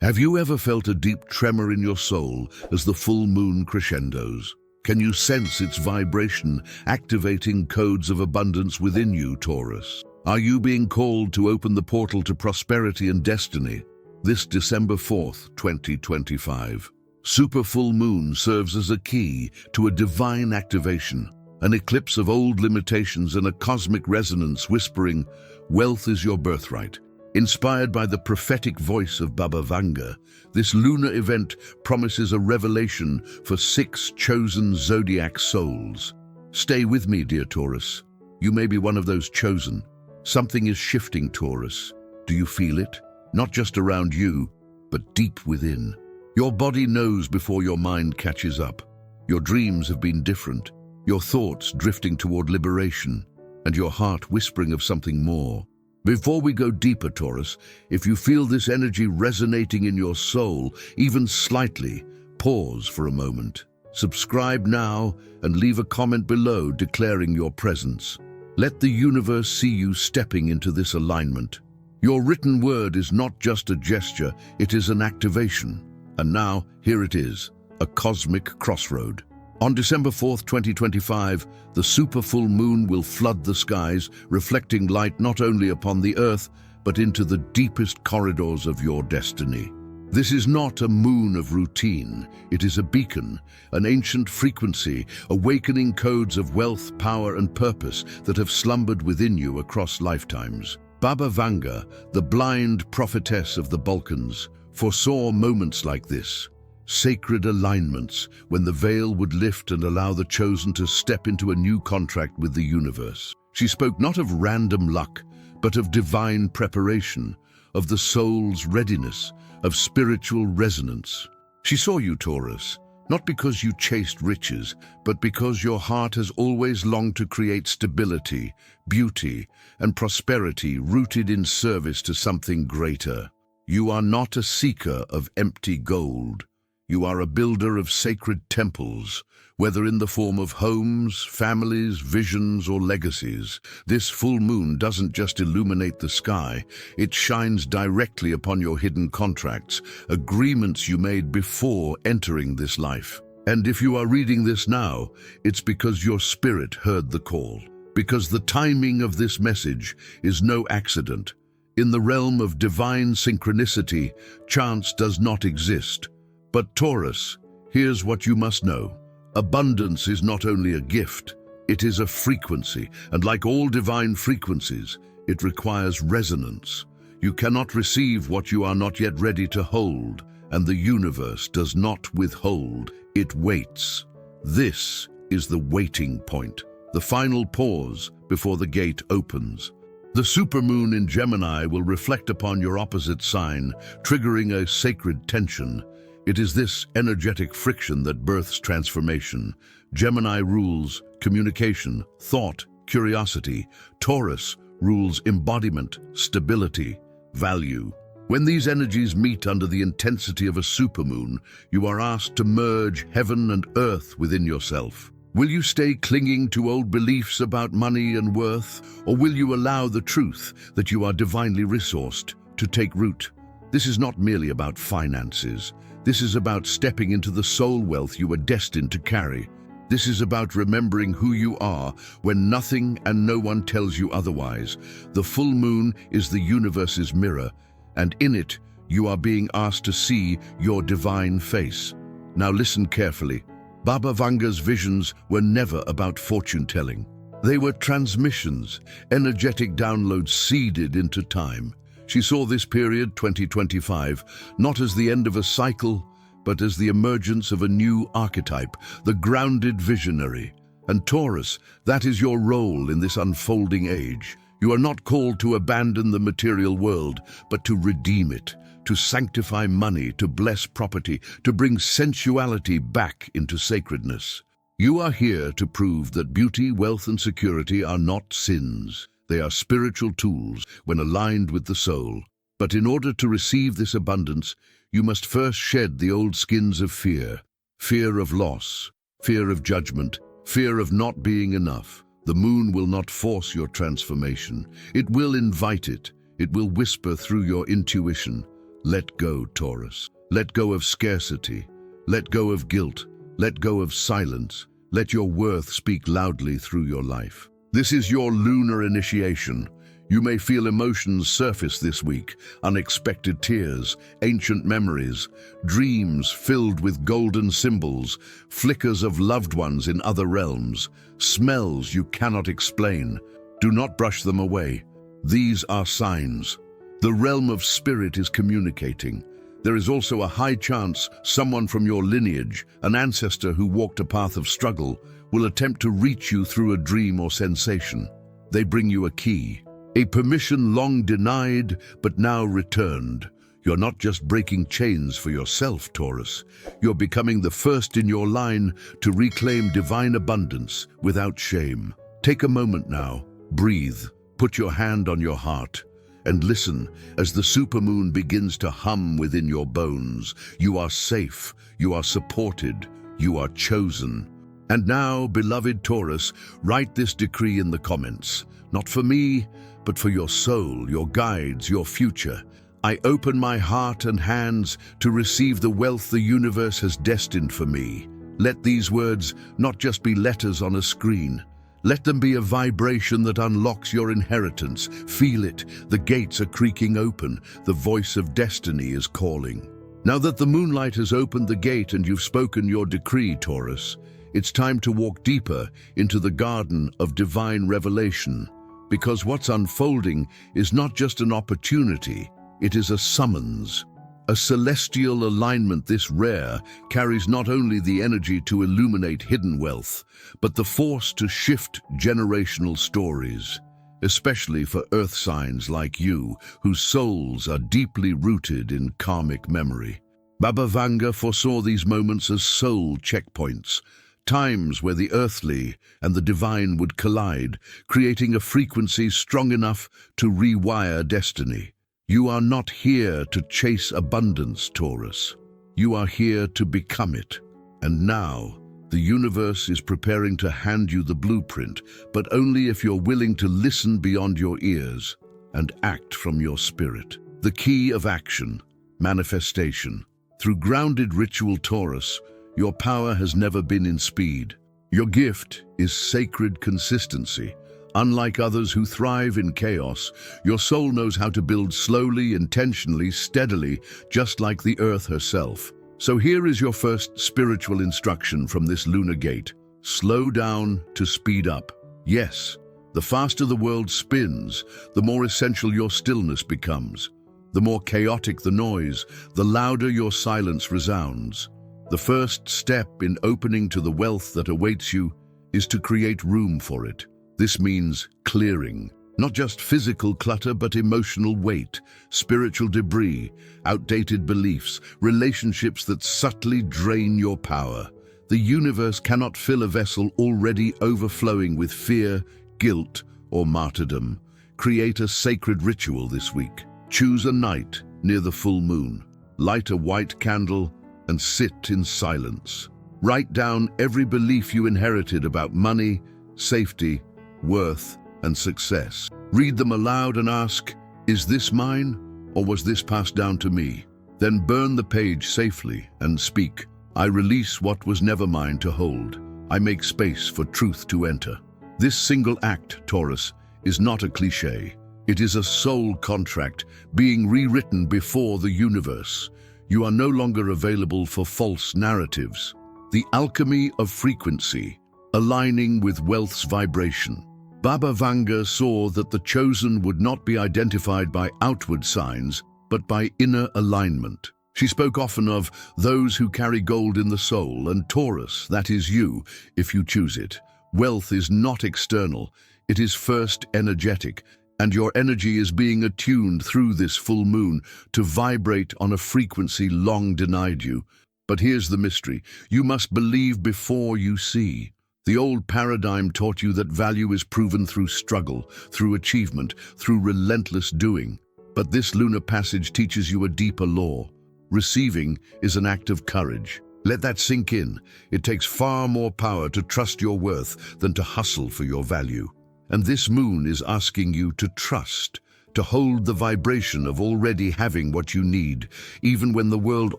Have you ever felt a deep tremor in your soul as the full moon crescendos? Can you sense its vibration, activating codes of abundance within you, Taurus? Are you being called to open the portal to prosperity and destiny? This December 4th, 2025. Super full moon serves as a key to a divine activation, an eclipse of old limitations and a cosmic resonance whispering, "Wealth is your birthright." Inspired by the prophetic voice of Baba Vanga, this lunar event promises a revelation for 6 chosen Zodiac souls. Stay with me, dear Taurus. You may be one of those chosen. Something is shifting, Taurus. Do you feel it? Not just around you, but deep within. Your body knows before your mind catches up. Your dreams have been different, your thoughts drifting toward liberation, and your heart whispering of something more. Before we go deeper, Taurus, if you feel this energy resonating in your soul, even slightly, pause for a moment. Subscribe now and leave a comment below declaring your presence. Let the universe see you stepping into this alignment. Your written word is not just a gesture, it is an activation. And now, here it is, a cosmic crossroad. On December 4th, 2025, the super full moon will flood the skies, reflecting light not only upon the earth, but into the deepest corridors of your destiny. This is not a moon of routine. It is a beacon, an ancient frequency, awakening codes of wealth, power, and purpose that have slumbered within you across lifetimes. Baba Vanga, the blind prophetess of the Balkans, foresaw moments like this. Sacred alignments, when the veil would lift and allow the chosen to step into a new contract with the universe. She spoke not of random luck, but of divine preparation, of the soul's readiness, of spiritual resonance. She saw you, Taurus, not because you chased riches, but because your heart has always longed to create stability, beauty, and prosperity rooted in service to something greater. You are not a seeker of empty gold. You are a builder of sacred temples, whether in the form of homes, families, visions, or legacies. This full moon doesn't just illuminate the sky, it shines directly upon your hidden contracts, agreements you made before entering this life. And if you are reading this now, it's because your spirit heard the call, because the timing of this message is no accident. In the realm of divine synchronicity, chance does not exist. But Taurus, here's what you must know. Abundance is not only a gift, it is a frequency, and like all divine frequencies, it requires resonance. You cannot receive what you are not yet ready to hold, and the universe does not withhold, it waits. This is the waiting point, the final pause before the gate opens. The supermoon in Gemini will reflect upon your opposite sign, triggering a sacred tension. It is this energetic friction that births transformation. Gemini rules communication, thought, curiosity. Taurus rules embodiment, stability, value. When these energies meet under the intensity of a supermoon, you are asked to merge heaven and earth within yourself. Will you stay clinging to old beliefs about money and worth, or will you allow the truth that you are divinely resourced to take root? This is not merely about finances. This is about stepping into the soul wealth you are destined to carry. This is about remembering who you are when nothing and no one tells you otherwise. The full moon is the universe's mirror, and in it, you are being asked to see your divine face. Now listen carefully. Baba Vanga's visions were never about fortune-telling. They were transmissions, energetic downloads seeded into time. She saw this period, 2025, not as the end of a cycle, but as the emergence of a new archetype, the grounded visionary. And Taurus, that is your role in this unfolding age. You are not called to abandon the material world, but to redeem it, to sanctify money, to bless property, to bring sensuality back into sacredness. You are here to prove that beauty, wealth, and security are not sins. They are spiritual tools when aligned with the soul. But in order to receive this abundance, you must first shed the old skins of fear. Fear of loss, fear of judgment, fear of not being enough. The moon will not force your transformation. It will invite it. It will whisper through your intuition. Let go, Taurus. Let go of scarcity. Let go of guilt. Let go of silence. Let your worth speak loudly through your life. This is your lunar initiation. You may feel emotions surface this week, unexpected tears, ancient memories, dreams filled with golden symbols, flickers of loved ones in other realms, smells you cannot explain. Do not brush them away. These are signs. The realm of spirit is communicating. There is also a high chance someone from your lineage, an ancestor who walked a path of struggle, will attempt to reach you through a dream or sensation. They bring you a key. A permission long denied, but now returned. You're not just breaking chains for yourself, Taurus. You're becoming the first in your line to reclaim divine abundance without shame. Take a moment now, breathe, put your hand on your heart, and listen as the supermoon begins to hum within your bones. You are safe, you are supported, you are chosen. And now, beloved Taurus, write this decree in the comments. Not for me, but for your soul, your guides, your future. I open my heart and hands to receive the wealth the universe has destined for me. Let these words not just be letters on a screen. Let them be a vibration that unlocks your inheritance. Feel it. The gates are creaking open. The voice of destiny is calling. Now that the moonlight has opened the gate and you've spoken your decree, Taurus, it's time to walk deeper into the garden of divine revelation. Because what's unfolding is not just an opportunity, it is a summons. A celestial alignment this rare carries not only the energy to illuminate hidden wealth, but the force to shift generational stories, especially for earth signs like you, whose souls are deeply rooted in karmic memory. Baba Vanga foresaw these moments as soul checkpoints, times where the earthly and the divine would collide, creating a frequency strong enough to rewire destiny. You are not here to chase abundance, Taurus. You are here to become it. And now, the universe is preparing to hand you the blueprint, but only if you're willing to listen beyond your ears and act from your spirit. The key of action, manifestation. Through grounded ritual, Taurus, your power has never been in speed. Your gift is sacred consistency. Unlike others who thrive in chaos, your soul knows how to build slowly, intentionally, steadily, just like the earth herself. So here is your first spiritual instruction from this lunar gate. Slow down to speed up. Yes, the faster the world spins, the more essential your stillness becomes. The more chaotic the noise, the louder your silence resounds. The first step in opening to the wealth that awaits you is to create room for it. This means clearing, not just physical clutter, but emotional weight, spiritual debris, outdated beliefs, relationships that subtly drain your power. The universe cannot fill a vessel already overflowing with fear, guilt, or martyrdom. Create a sacred ritual this week. Choose a night near the full moon. Light a white candle and sit in silence. Write down every belief you inherited about money, safety, worth, and success. Read them aloud and ask, is this mine, or was this passed down to me? Then burn the page safely and speak, I release what was never mine to hold. I make space for truth to enter. This single act, Taurus, is not a cliché. It is a soul contract being rewritten before the universe. You are no longer available for false narratives. The alchemy of frequency, aligning with wealth's vibration. Baba Vanga saw that the chosen would not be identified by outward signs, but by inner alignment. She spoke often of those who carry gold in the soul, and Taurus, that is you, if you choose it. Wealth is not external, it is first energetic. And your energy is being attuned through this full moon to vibrate on a frequency long denied you. But here's the mystery. You must believe before you see. The old paradigm taught you that value is proven through struggle, through achievement, through relentless doing. But this lunar passage teaches you a deeper law. Receiving is an act of courage. Let that sink in. It takes far more power to trust your worth than to hustle for your value. And this moon is asking you to trust, to hold the vibration of already having what you need, even when the world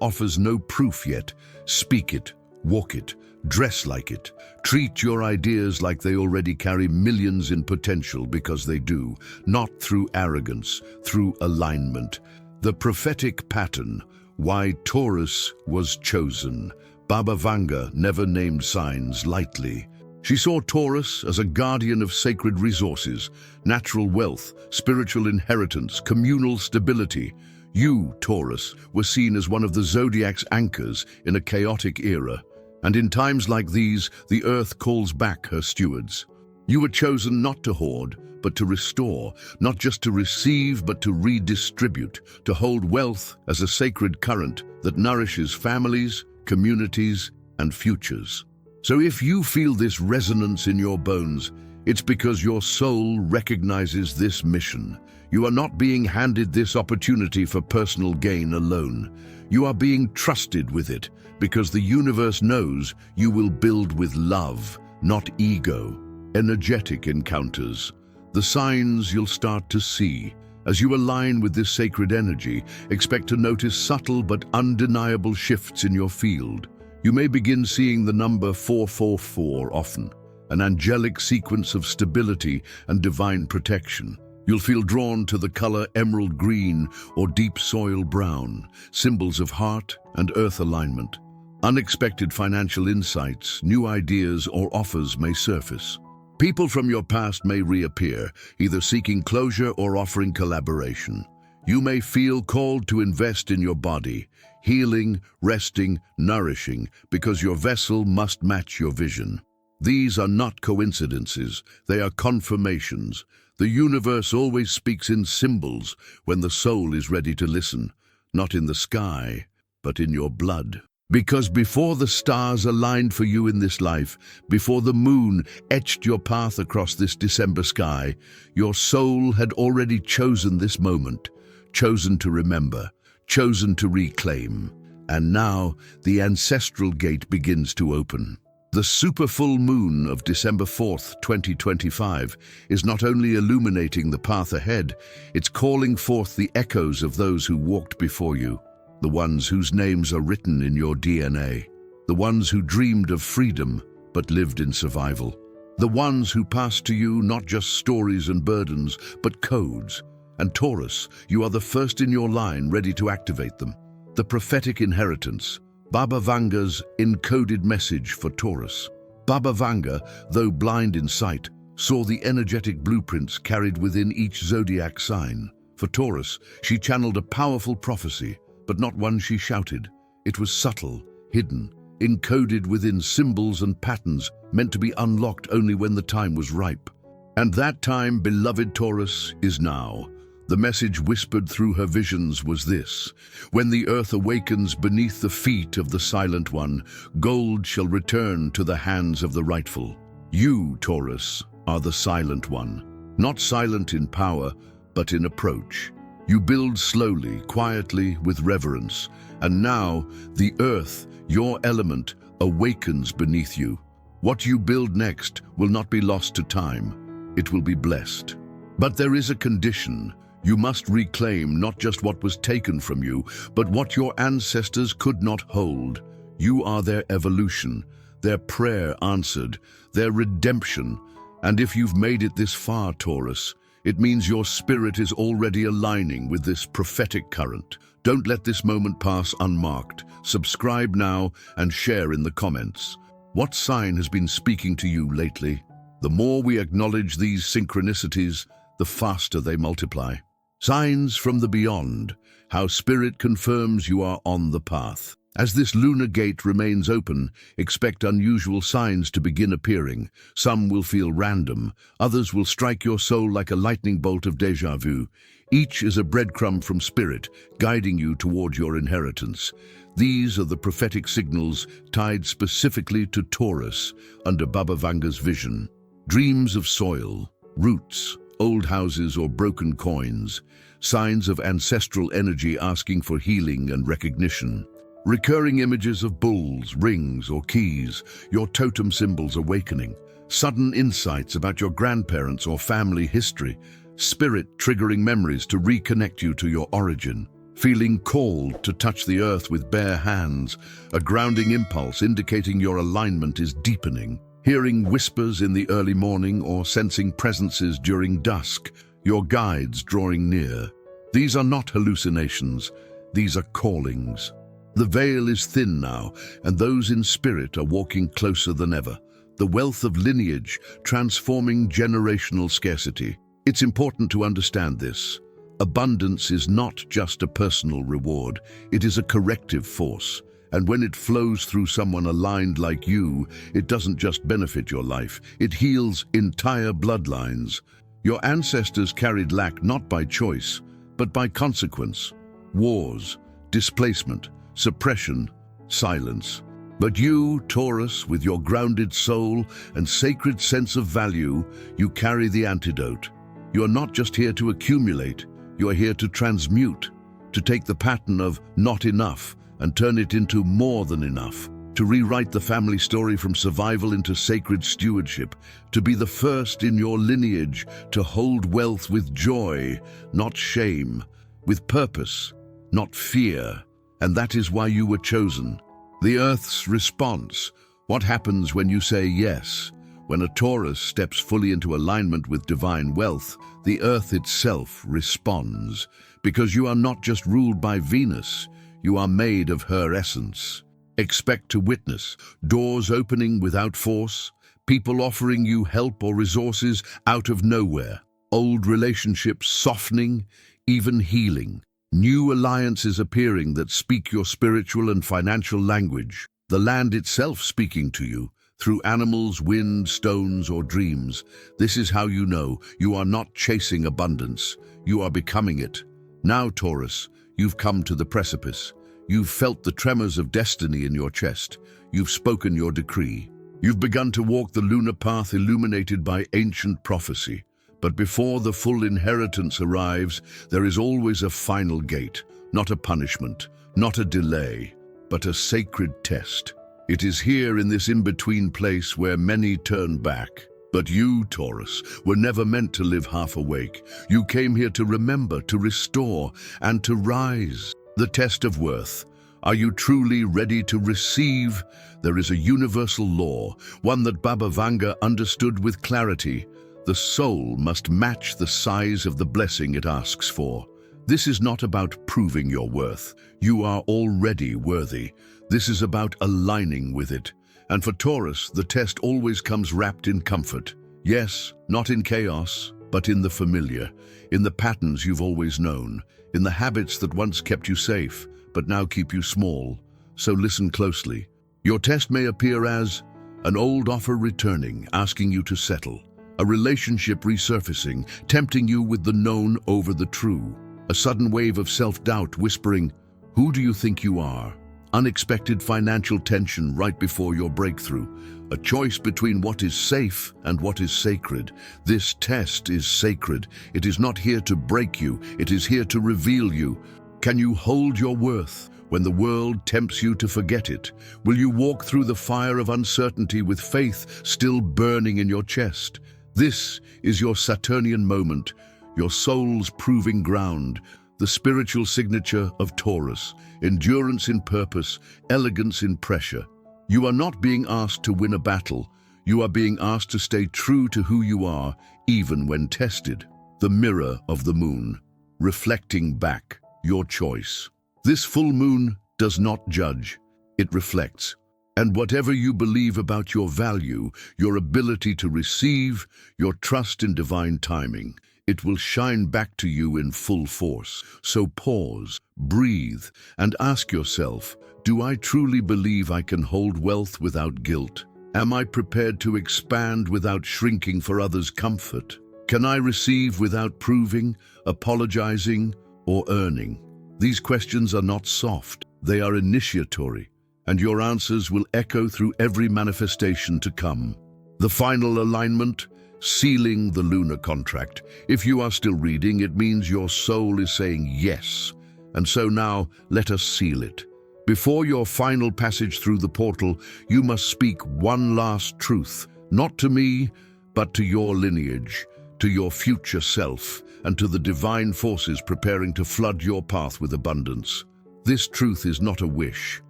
offers no proof yet. Speak it, walk it, dress like it. Treat your ideas like they already carry millions in potential, because they do, not through arrogance, through alignment. The prophetic pattern, why Taurus was chosen. Baba Vanga never named signs lightly. She saw Taurus as a guardian of sacred resources, natural wealth, spiritual inheritance, communal stability. You, Taurus, were seen as one of the Zodiac's anchors in a chaotic era. And in times like these, the earth calls back her stewards. You were chosen not to hoard, but to restore, not just to receive, but to redistribute, to hold wealth as a sacred current that nourishes families, communities, and futures. So if you feel this resonance in your bones, it's because your soul recognizes this mission. You are not being handed this opportunity for personal gain alone. You are being trusted with it because the universe knows you will build with love, not ego. Energetic encounters. The signs you'll start to see. As you align with this sacred energy, expect to notice subtle but undeniable shifts in your field. You may begin seeing the number 444 often, an angelic sequence of stability and divine protection. You'll feel drawn to the color emerald green or deep soil brown, symbols of heart and earth alignment. Unexpected financial insights, new ideas or offers may surface. People from your past may reappear, either seeking closure or offering collaboration. You may feel called to invest in your body, healing, resting, nourishing, because your vessel must match your vision. These are not coincidences, they are confirmations. The universe always speaks in symbols when the soul is ready to listen, not in the sky, but in your blood. Because before the stars aligned for you in this life, before the moon etched your path across this December sky, your soul had already chosen this moment, chosen to remember, chosen to reclaim. And now the ancestral gate begins to open. The super full moon of December 4th, 2025 is not only illuminating the path ahead, it's calling forth the echoes of those who walked before you, the ones whose names are written in your DNA, the ones who dreamed of freedom but lived in survival, the ones who passed to you not just stories and burdens, but codes. And Taurus, you are the first in your line ready to activate them. The prophetic inheritance, Baba Vanga's encoded message for Taurus. Baba Vanga, though blind in sight, saw the energetic blueprints carried within each zodiac sign. For Taurus, she channeled a powerful prophecy, but not one she shouted. It was subtle, hidden, encoded within symbols and patterns meant to be unlocked only when the time was ripe. And that time, beloved Taurus, is now. The message whispered through her visions was this: when the earth awakens beneath the feet of the Silent One, gold shall return to the hands of the rightful. You, Taurus, are the Silent One, not silent in power, but in approach. You build slowly, quietly, with reverence, and now the earth, your element, awakens beneath you. What you build next will not be lost to time. It will be blessed. But there is a condition. You must reclaim not just what was taken from you, but what your ancestors could not hold. You are their evolution, their prayer answered, their redemption. And if you've made it this far, Taurus, it means your spirit is already aligning with this prophetic current. Don't let this moment pass unmarked. Subscribe now and share in the comments. What sign has been speaking to you lately? The more we acknowledge these synchronicities, the faster they multiply. Signs from the beyond, how spirit confirms you are on the path. As this lunar gate remains open, expect unusual signs to begin appearing. Some will feel random, others will strike your soul like a lightning bolt of déjà vu. Each is a breadcrumb from spirit, guiding you toward your inheritance. These are the prophetic signals tied specifically to Taurus under Baba Vanga's vision. Dreams of soil, roots, old houses or broken coins, signs of ancestral energy asking for healing and recognition. Recurring images of bulls, rings, or keys, your totem symbols awakening. Sudden insights about your grandparents or family history, Spirit triggering memories to reconnect you to your origin. Feeling called to touch the earth with bare hands, a grounding impulse indicating your alignment is deepening. Hearing whispers in the early morning or sensing presences during dusk, your guides drawing near. These are not hallucinations, these are callings. The veil is thin now, and those in spirit are walking closer than ever. The wealth of lineage transforming generational scarcity. It's important to understand this. Abundance is not just a personal reward, it is a corrective force. And when it flows through someone aligned like you, it doesn't just benefit your life, it heals entire bloodlines. Your ancestors carried lack not by choice, but by consequence. Wars, displacement, suppression, silence. But you, Taurus, with your grounded soul and sacred sense of value, you carry the antidote. You are not just here to accumulate, you are here to transmute, to take the pattern of not enough and turn it into more than enough, to rewrite the family story from survival into sacred stewardship, to be the first in your lineage to hold wealth with joy, not shame, with purpose, not fear. And that is why you were chosen. The Earth's response. What happens when you say yes? When a Taurus steps fully into alignment with divine wealth, the Earth itself responds. Because you are not just ruled by Venus, you are made of her essence. Expect to witness doors opening without force, people offering you help or resources out of nowhere, old relationships softening, even healing. New alliances appearing that speak your spiritual and financial language, the land itself speaking to you, through animals, wind, stones, or dreams. This is how you know you are not chasing abundance, you are becoming it. Now, Taurus, you've come to the precipice. You've felt the tremors of destiny in your chest. You've spoken your decree. You've begun to walk the lunar path illuminated by ancient prophecy. But before the full inheritance arrives, there is always a final gate, not a punishment, not a delay, but a sacred test. It is here in this in-between place where many turn back. But you, Taurus, were never meant to live half awake. You came here to remember, to restore, and to rise. The test of worth. Are you truly ready to receive? There is a universal law, one that Baba Vanga understood with clarity. The soul must match the size of the blessing it asks for. This is not about proving your worth. You are already worthy. This is about aligning with it. And for Taurus, the test always comes wrapped in comfort. Yes, not in chaos, but in the familiar, in the patterns you've always known, in the habits that once kept you safe, but now keep you small. So listen closely. Your test may appear as an old offer returning, asking you to settle. A relationship resurfacing, tempting you with the known over the true. A sudden wave of self-doubt whispering, "Who do you think you are?" Unexpected financial tension right before your breakthrough. A choice between what is safe and what is sacred. This test is sacred. It is not here to break you. It is here to reveal you. Can you hold your worth when the world tempts you to forget it? Will you walk through the fire of uncertainty with faith still burning in your chest? This is your Saturnian moment, your soul's proving ground, the spiritual signature of Taurus, endurance in purpose, elegance in pressure. You are not being asked to win a battle. You are being asked to stay true to who you are, even when tested. The mirror of the moon, reflecting back your choice. This full moon does not judge, it reflects. And whatever you believe about your value, your ability to receive, your trust in divine timing, it will shine back to you in full force. So pause, breathe, and ask yourself, do I truly believe I can hold wealth without guilt? Am I prepared to expand without shrinking for others' comfort? Can I receive without proving, apologizing, or earning? These questions are not soft, they are initiatory. And your answers will echo through every manifestation to come. The final alignment, sealing the lunar contract. If you are still reading, it means your soul is saying yes. And so now, let us seal it. Before your final passage through the portal, you must speak one last truth, not to me, but to your lineage, to your future self, and to the divine forces preparing to flood your path with abundance. This truth is not a wish,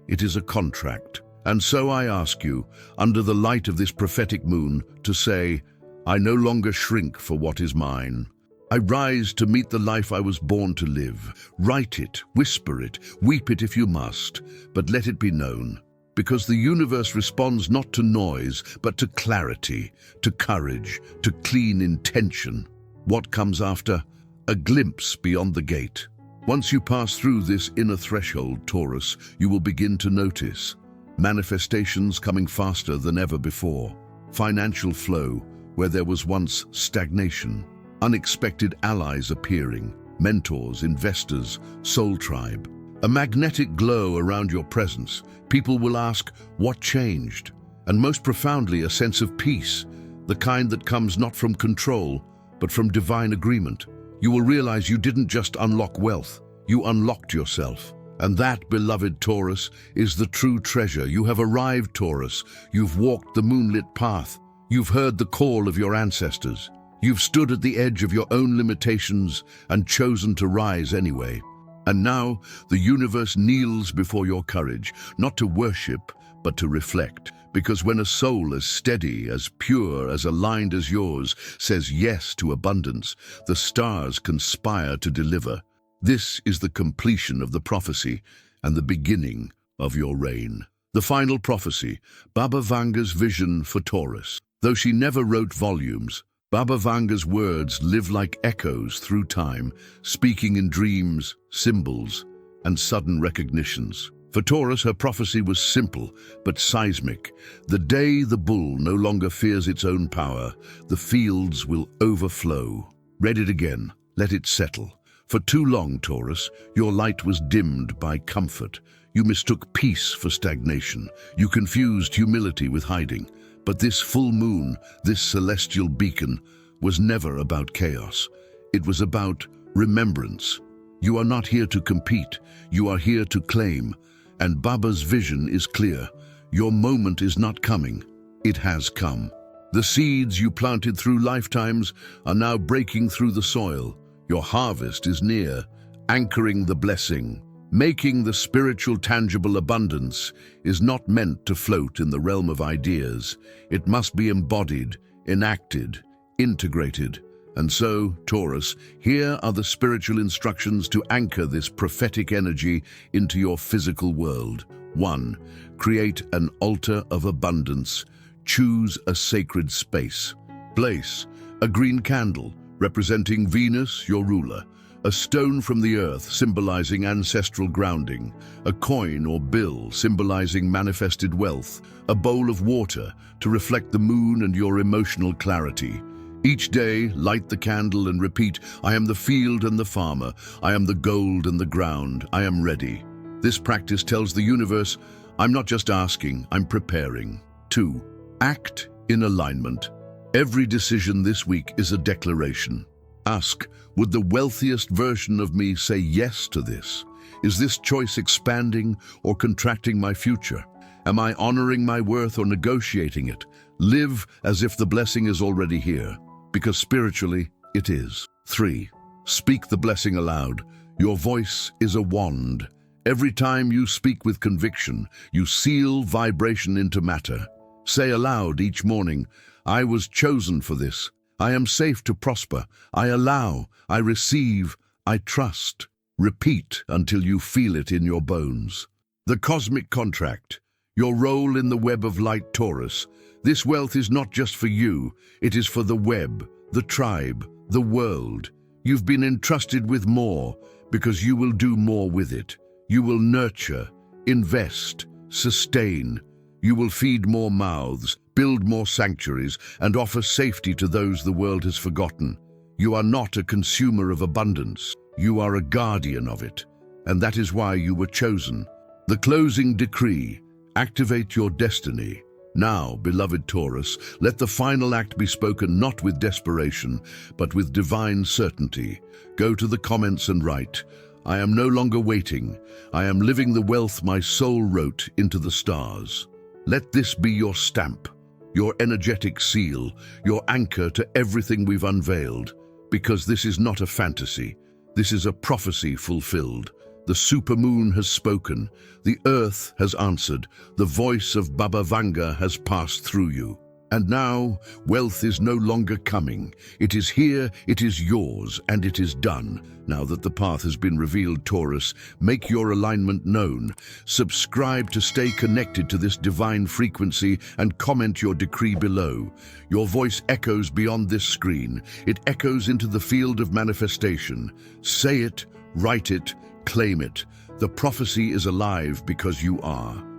it is a contract. And so I ask you, under the light of this prophetic moon, to say, I no longer shrink for what is mine. I rise to meet the life I was born to live. Write it, whisper it, weep it if you must, but let it be known. Because the universe responds not to noise, but to clarity, to courage, to clean intention. What comes after? A glimpse beyond the gate. Once you pass through this inner threshold, Taurus, you will begin to notice manifestations coming faster than ever before, financial flow where there was once stagnation, unexpected allies appearing, mentors, investors, soul tribe, a magnetic glow around your presence. People will ask, what changed? And most profoundly, a sense of peace, the kind that comes not from control, but from divine agreement. You will realize you didn't just unlock wealth, you unlocked yourself. And that, beloved Taurus, is the true treasure. You have arrived, Taurus. You've walked the moonlit path. You've heard the call of your ancestors. You've stood at the edge of your own limitations and chosen to rise anyway. And now the universe kneels before your courage, not to worship, but to reflect. Because when a soul as steady, as pure, as aligned as yours says yes to abundance, the stars conspire to deliver. This is the completion of the prophecy and the beginning of your reign. The final prophecy, Baba Vanga's vision for Taurus. Though she never wrote volumes, Baba Vanga's words live like echoes through time, speaking in dreams, symbols, and sudden recognitions. For Taurus, her prophecy was simple but seismic. The day the bull no longer fears its own power, the fields will overflow. Read it again, let it settle. For too long, Taurus, your light was dimmed by comfort. You mistook peace for stagnation. You confused humility with hiding. But this full moon, this celestial beacon, was never about chaos. It was about remembrance. You are not here to compete. You are here to claim. And Baba's vision is clear. Your moment is not coming. It has come. The seeds you planted through lifetimes are now breaking through the soil. Your harvest is near, anchoring the blessing. Making the spiritual tangible abundance is not meant to float in the realm of ideas. It must be embodied, enacted, integrated. And so, Taurus, here are the spiritual instructions to anchor this prophetic energy into your physical world. 1. Create an altar of abundance. Choose a sacred space. Place a green candle, representing Venus, your ruler. A stone from the earth, symbolizing ancestral grounding. A coin or bill, symbolizing manifested wealth. A bowl of water, to reflect the moon and your emotional clarity. Each day, light the candle and repeat, I am the field and the farmer. I am the gold and the ground. I am ready. This practice tells the universe, I'm not just asking, I'm preparing. 2. Act in alignment. Every decision this week is a declaration. Ask, would the wealthiest version of me say yes to this? Is this choice expanding or contracting my future? Am I honoring my worth or negotiating it? Live as if the blessing is already here, because spiritually it is. 3. Speak the blessing aloud. Your voice is a wand. Every time you speak with conviction, you seal vibration into matter. Say aloud each morning, I was chosen for this. I am safe to prosper. I allow, I receive, I trust. Repeat until you feel it in your bones. The cosmic contract, your role in the web of light, Taurus. This wealth is not just for you, it is for the web, the tribe, the world. You've been entrusted with more because you will do more with it. You will nurture, invest, sustain. You will feed more mouths, build more sanctuaries, and offer safety to those the world has forgotten. You are not a consumer of abundance. You are a guardian of it. And that is why you were chosen. The closing decree, activate your destiny. Now, beloved Taurus, let the final act be spoken not with desperation, but with divine certainty. Go to the comments and write, I am no longer waiting. I am living the wealth my soul wrote into the stars. Let this be your stamp. your energetic seal, your anchor to everything we've unveiled. Because this is not a fantasy, this is a prophecy fulfilled. The supermoon has spoken, the earth has answered, the voice of Baba Vanga has passed through you. And now, wealth is no longer coming. It is here, it is yours, and it is done. Now that the path has been revealed, Taurus, make your alignment known. Subscribe to stay connected to this divine frequency and comment your decree below. Your voice echoes beyond this screen. It echoes into the field of manifestation. Say it, write it, claim it. The prophecy is alive because you are.